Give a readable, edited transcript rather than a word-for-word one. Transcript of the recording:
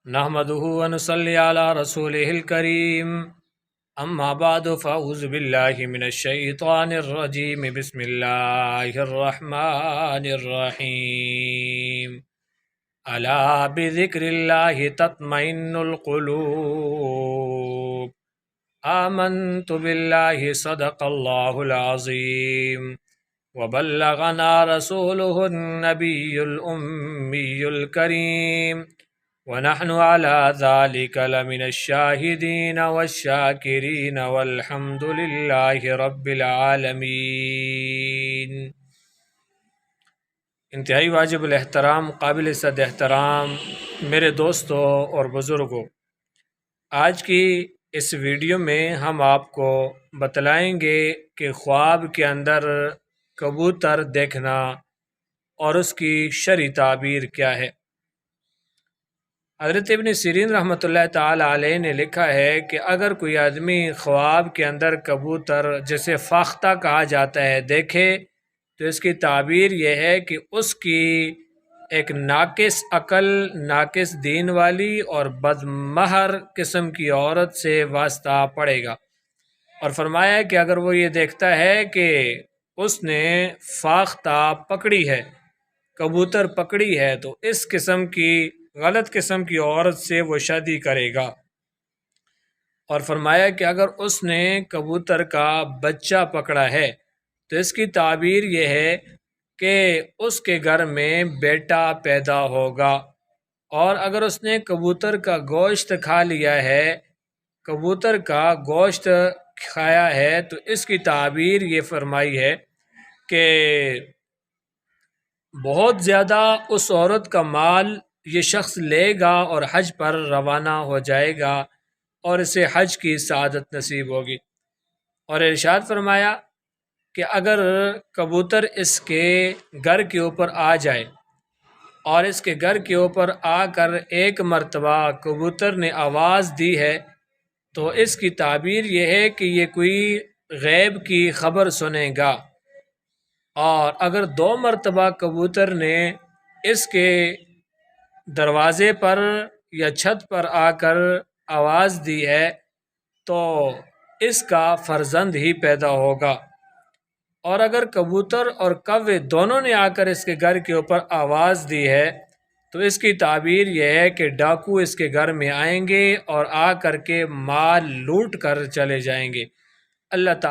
نحمده ونصلي على رسوله الكريم أما بعد فأعوذ بالله من الشيطان الرجيم بسم الله الرحمن الرحيم ألا بذكر الله تطمئن القلوب آمنت بالله صدق الله العظيم وبلغنا رسوله النبي الأمي الكريم ونحن على ذلك لمن الشاهدين والشاكرين والحمد لله رب العالمين۔ انتہائی واجب الاحترام، قابل صد احترام میرے دوستوں اور بزرگوں، آج کی اس ویڈیو میں ہم آپ کو بتلائیں گے کہ خواب کے اندر کبوتر دیکھنا اور اس کی شرعی تعبیر کیا ہے۔ حضرت ابن سیرین رحمۃ اللہ تعالی علیہ نے لکھا ہے کہ اگر کوئی آدمی خواب کے اندر کبوتر جسے فاختہ کہا جاتا ہے دیکھے تو اس کی تعبیر یہ ہے کہ اس کی ایک ناقص عقل، ناقص دین والی اور بدمہر قسم کی عورت سے واسطہ پڑے گا، اور فرمایا کہ اگر وہ یہ دیکھتا ہے کہ اس نے فاختہ پکڑی ہے، کبوتر پکڑی ہے، تو اس قسم کی غلط قسم کی عورت سے وہ شادی کرے گا، اور فرمایا کہ اگر اس نے کبوتر کا بچہ پکڑا ہے تو اس کی تعبیر یہ ہے کہ اس کے گھر میں بیٹا پیدا ہوگا، اور اگر اس نے کبوتر کا گوشت کھا لیا ہے، کبوتر کا گوشت کھایا ہے، تو اس کی تعبیر یہ فرمائی ہے کہ بہت زیادہ اس عورت کا مال یہ شخص لے گا اور حج پر روانہ ہو جائے گا اور اسے حج کی سعادت نصیب ہوگی۔ اور ارشاد فرمایا کہ اگر کبوتر اس کے گھر کے اوپر آ جائے اور اس کے گھر کے اوپر آ کر ایک مرتبہ کبوتر نے آواز دی ہے تو اس کی تعبیر یہ ہے کہ یہ کوئی غیب کی خبر سنے گا، اور اگر 2 مرتبہ کبوتر نے اس کے دروازے پر یا چھت پر آ کر آواز دی ہے تو اس کا فرزند ہی پیدا ہوگا، اور اگر کبوتر اور کوے دونوں نے آ کر اس کے گھر کے اوپر آواز دی ہے تو اس کی تعبیر یہ ہے کہ ڈاکو اس کے گھر میں آئیں گے اور آ کر کے مال لوٹ کر چلے جائیں گے۔ اللہ تعالی